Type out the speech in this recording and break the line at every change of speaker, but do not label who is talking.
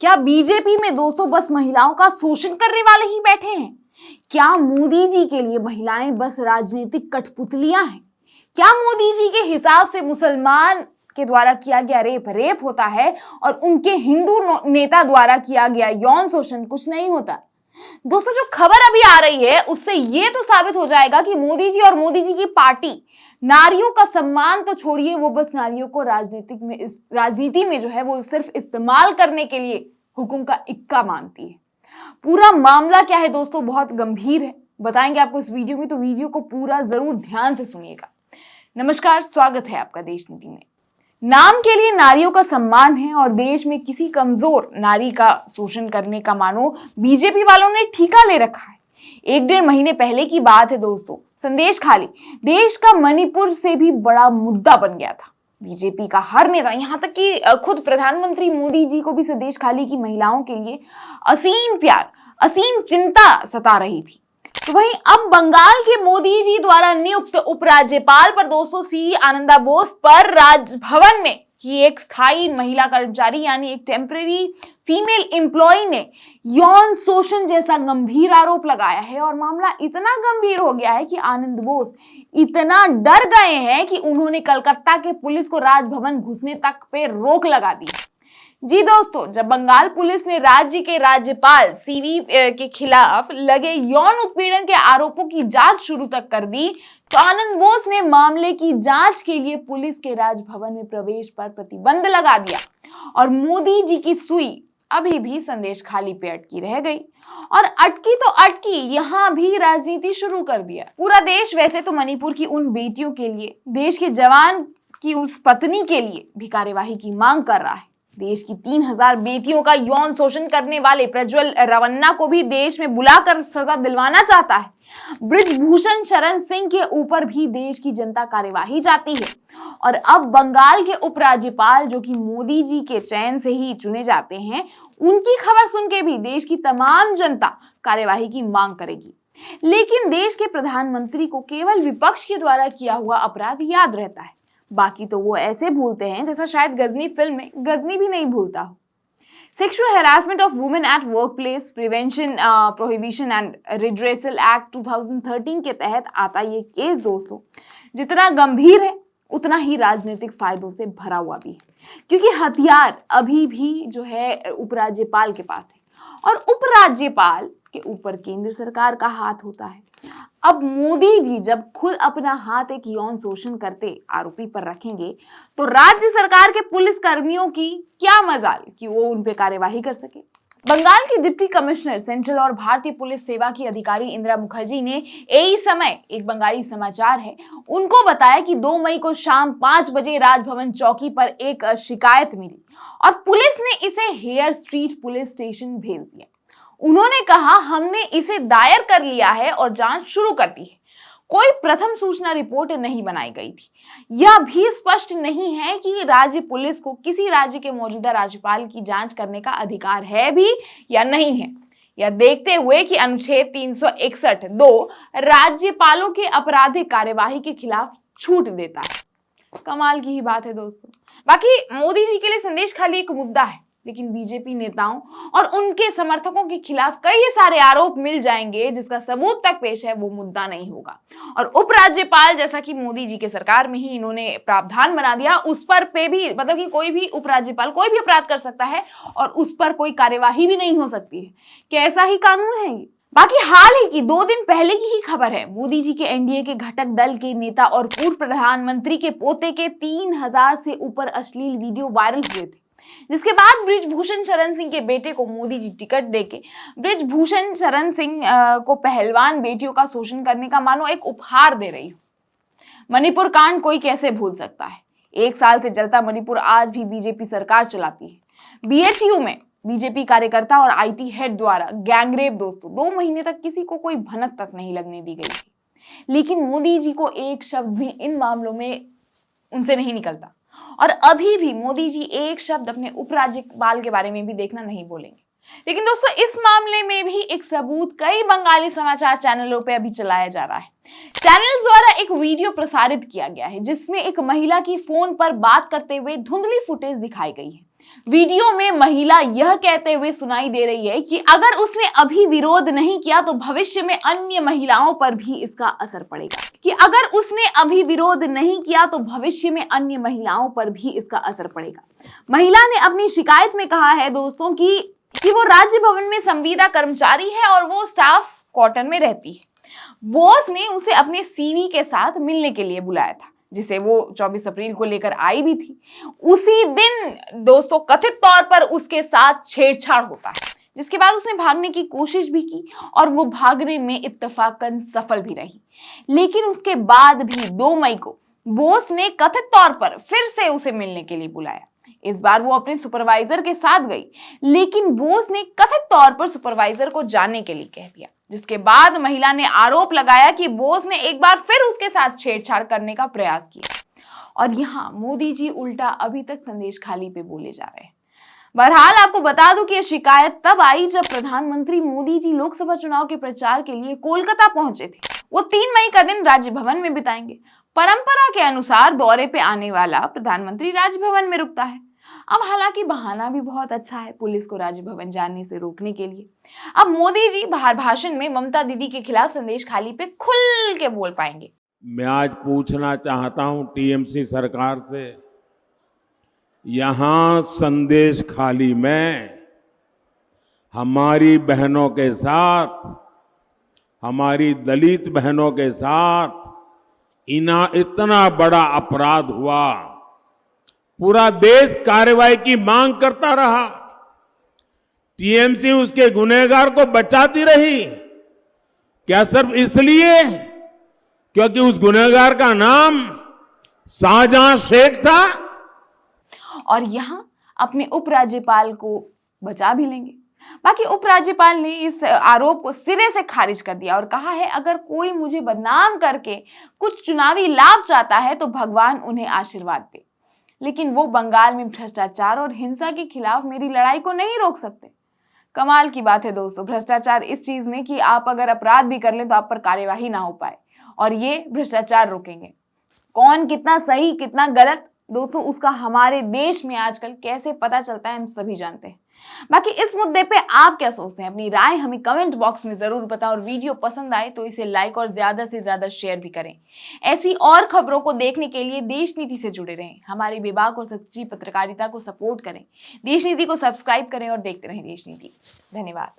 क्या बीजेपी में दोस्तों बस महिलाओं का शोषण करने वाले ही बैठे हैं? क्या मोदी जी के लिए महिलाएं बस राजनीतिक कठपुतलियां हैं? क्या मोदी जी के हिसाब से मुसलमान के द्वारा किया गया रेप होता है और उनके हिंदू नेता द्वारा किया गया यौन शोषण कुछ नहीं होता? दोस्तों, जो खबर अभी आ रही है उससे ये तो साबित हो जाएगा कि मोदी जी और मोदी जी की पार्टी नारियों का सम्मान तो छोड़िए, वो बस नारियों को राजनीति में जो है वो सिर्फ इस्तेमाल करने के लिए हुक्म का इक्का मानती है। पूरा मामला क्या है दोस्तों, बहुत गंभीर है, बताएंगे आपको इस वीडियो में, तो वीडियो को पूरा जरूर ध्यान से सुनिएगा। नमस्कार, स्वागत है आपका देश नीति में। नाम के लिए नारियों का सम्मान है और देश में किसी कमजोर नारी का शोषण करने का मानो बीजेपी वालों ने ठेका ले रखा है। 1-1.5 महीने पहले की बात है दोस्तों, संदेश खाली देश का मणिपुर से भी बड़ा मुद्दा बन गया था। बीजेपी का हर नेता, यहां तक कि खुद प्रधानमंत्री मोदी जी को भी संदेश खाली की महिलाओं के लिए असीम प्यार, असीम चिंता सता रही थी। तो वहीं अब बंगाल के मोदी जी द्वारा नियुक्त उपराज्यपाल पर दोस्तों सी आनंदा बोस पर राजभवन में ही एक स्थायी महिला कर्मचारी यानी एक टेम्परेरी फीमेल एम्प्लॉय ने यौन शोषण जैसा गंभीर आरोप लगाया है। और मामला इतना गंभीर हो गया है कि आनंद बोस इतना डर गए हैं कि उन्होंने कलकत्ता के पुलिस को राजभवन घुसने तक पे रोक लगा दी। जी दोस्तों, जब बंगाल पुलिस ने राज्य के राज्यपाल सीवी के खिलाफ लगे यौन उत्पीड़न के आरोपों की जांच शुरू तक कर दी, तो आनंद बोस ने मामले की जांच के लिए पुलिस के राजभवन में प्रवेश पर प्रतिबंध लगा दिया। और मोदी जी की सुई अभी भी संदेश खाली पे अटकी रह गई, और अटकी तो अटकी, यहां भी राजनीति शुरू कर दिया। पूरा देश वैसे तो मणिपुर की उन बेटियों के लिए, देश के जवान की उस पत्नी के लिए भी कार्यवाही की मांग कर रहा है। देश की 3000 बेटियों का यौन शोषण करने वाले प्रज्वल रवन्ना को भी देश में बुलाकर सजा दिलवाना चाहता है। ब्रिजभूषण शरण सिंह के ऊपर भी देश की जनता कार्यवाही चाहती है। और अब बंगाल के उपराज्यपाल, जो कि मोदी जी के चयन से ही चुने जाते हैं, उनकी खबर सुन के भी देश की तमाम जनता कार्यवाही की मांग करेगी। लेकिन देश के प्रधानमंत्री को केवल विपक्ष के द्वारा किया हुआ अपराध याद रहता है, बाकी तो वो ऐसे भूलते हैं जैसा शायद गजनी फिल्म में गजनी भी नहीं भूलता हो। Sexual harassment of women at work place prevention, prohibition and redressal act 2013 के तहत आता ये केस दोस्तों जितना गंभीर है उतना ही राजनीतिक फायदों से भरा हुआ भी है, क्योंकि हथियार अभी भी जो है उपराज्यपाल के पास है और उपराज्यपाल के ऊपर केंद्र सरकार का हाथ होता है। अब मोदी जी जब खुद अपना हाथ एक यौन शोषण करते आरोपी पर रखेंगे, तो राज्य सरकार के पुलिस कर्मियों की क्या मजाल कि वो उन पे कार्यवाही कर सके। बंगाल की डिप्टी कमिश्नर सेंट्रल और भारतीय पुलिस सेवा की अधिकारी इंदिरा मुखर्जी ने यही समय, एक बंगाली समाचार है, उनको बताया कि 2 मई को शाम 5 बजे राजभवन चौकी पर एक शिकायत मिली और पुलिस ने इसे हेयर स्ट्रीट पुलिस स्टेशन भेज दिया। उन्होंने कहा, हमने इसे दायर कर लिया है और जांच शुरू कर दी है। कोई प्रथम सूचना रिपोर्ट नहीं बनाई गई थी। यह भी स्पष्ट नहीं है कि राज्य पुलिस को किसी राज्य के मौजूदा राज्यपाल की जांच करने का अधिकार है भी या नहीं है। यह देखते हुए कि अनुच्छेद 361(2) राज्यपालों के आपराधिक कार्यवाही के खिलाफ छूट देता है। कमाल की ही बात है दोस्तों। बाकी मोदी जी के लिए संदेश खाली एक मुद्दा है, लेकिन बीजेपी नेताओं और उनके समर्थकों के खिलाफ कई सारे आरोप मिल जाएंगे जिसका सबूत तक पेश है वो मुद्दा नहीं होगा। और उपराज्यपाल, जैसा कि मोदी जी के सरकार में ही इन्होंने प्रावधान बना दिया, उस पर पे भी, मतलब कि कोई भी उपराज्यपाल कोई भी अपराध कर सकता है और उस पर कोई कार्यवाही भी नहीं हो सकती है। कैसा ही कानून है ये। बाकी हाल ही की 2 दिन पहले की ही खबर है, मोदी जी के एनडीए के घटक दल के नेता और पूर्व प्रधानमंत्री के पोते के 3000 से ऊपर अश्लील वीडियो वायरल हुए थे, जिसके बाद ब्रिजभूषण शरण सिंह के बेटे को मोदी जी टिकट देके ब्रिजभूषण शरण सिंह को पहलवान बेटियों का शोषण करने का मानो एक उपहार दे रही हूँ। मणिपुर कांड कोई कैसे भूल सकता है। 1 साल से जलता मणिपुर आज भी बीजेपी सरकार चलाती है। बीएचयू में बीजेपी कार्यकर्ता और आईटी हेड द्वारा गैंगरेप दोस्तों 2 महीने तक किसी को कोई भनक तक नहीं लगने दी गई थी, लेकिन मोदी जी को एक शब्द भी इन मामलों में उनसे नहीं निकलता। और अभी भी मोदी जी एक शब्द अपने उपराज्यपाल के बारे में भी देखना नहीं बोलेंगे। लेकिन दोस्तों, इस मामले में भी एक सबूत कई बंगाली समाचार चैनलों पे अभी चलाया जा रहा है। चैनल द्वारा एक वीडियो प्रसारित किया गया है जिसमें एक महिला की फोन पर बात करते हुए धुंधली फुटेज दिखाई गई है, वीडियो में महिला यह कहते हुए सुनाई दे रही है कि अगर उसने अभी विरोध नहीं किया तो भविष्य में अन्य महिलाओं पर भी इसका असर पड़ेगा, कि अगर उसने अभी विरोध नहीं किया तो भविष्य में अन्य महिलाओं पर भी इसका असर पड़ेगा। महिला ने अपनी शिकायत में कहा है दोस्तों कि वो राज्य भवन में संविदा कर्मचारी है और वो स्टाफ क्वार्टर में रहती है। बॉस ने उसे अपने सीवी के साथ मिलने के लिए बुलाया था, जिसे वो 24 अप्रैल को लेकर आई भी थी। उसी दिन दोस्तों कथित तौर पर उसके साथ छेड़छाड़ होता है, जिसके बाद उसने भागने की कोशिश भी की और वो भागने में इत्तेफाकन सफल भी रही। लेकिन उसके बाद भी 2 मई को बॉस ने कथित तौर पर फिर से उसे मिलने के लिए बुलाया। इस बार वो अपने सुपरवाइजर के साथ गई, लेकिन बॉस ने कथित तौर पर सुपरवाइजर को जाने के लिए कह दिया, जिसके बाद महिला ने आरोप लगाया कि बॉस ने एक बार फिर उसके साथ छेड़छाड़ करने का प्रयास किया। और यहाँ मोदी जी उल्टा अभी तक संदेश खाली पे बोले जा रहे हैं। बहरहाल आपको बता दूं कि यह शिकायत तब आई जब प्रधानमंत्री मोदी जी लोकसभा चुनाव के प्रचार के लिए कोलकाता पहुंचे थे। वो 3 मई का दिन राजभवन में बिताएंगे। परंपरा के अनुसार दौरे पे आने वाला प्रधानमंत्री राजभवन में रुकता है। अब हालांकि बहाना भी बहुत अच्छा है पुलिस को राजभवन जाने से रोकने के लिए। अब मोदी जी बाहर भाषण में ममता दीदी के खिलाफ संदेश खाली पे खुल के बोल पाएंगे।
मैं आज पूछना चाहता हूं टीएमसी सरकार से, यहां संदेश खाली में हमारी बहनों के साथ, हमारी दलित बहनों के साथ इतना बड़ा अपराध हुआ, पूरा देश कार्रवाई की मांग करता रहा, टीएमसी उसके गुनहगार को बचाती रही। क्या सिर्फ इसलिए क्योंकि उस गुनहगार का नाम शाहजहां शेख था?
और यहां अपने उपराज्यपाल को बचा भी लेंगे। बाकी उपराज्यपाल ने इस आरोप को सिरे से खारिज कर दिया और कहा है अगर कोई मुझे बदनाम करके कुछ चुनावी लाभ चाहता है तो भगवान उन्हें आशीर्वाद दे, लेकिन वो बंगाल में भ्रष्टाचार और हिंसा के खिलाफ मेरी लड़ाई को नहीं रोक सकते। कमाल की बात है दोस्तों, भ्रष्टाचार इस चीज में कि आप अगर अपराध भी कर लें तो आप पर कार्यवाही ना हो पाए, और ये भ्रष्टाचार रोकेंगे। कौन कितना सही कितना गलत दोस्तों उसका हमारे देश में आजकल कैसे पता चलता है हम सभी जानते हैं। बाकी इस मुद्दे पे आप क्या सोचते हैं, अपनी राय हमें कमेंट बॉक्स में जरूर बताएं और वीडियो पसंद आए तो इसे लाइक और ज्यादा से ज्यादा शेयर भी करें। ऐसी और खबरों को देखने के लिए देश नीति से जुड़े रहें, हमारी बेबाक और सच्ची पत्रकारिता को सपोर्ट करें, देश नीति को सब्सक्राइब करें और देखते रहें देश नीति। धन्यवाद।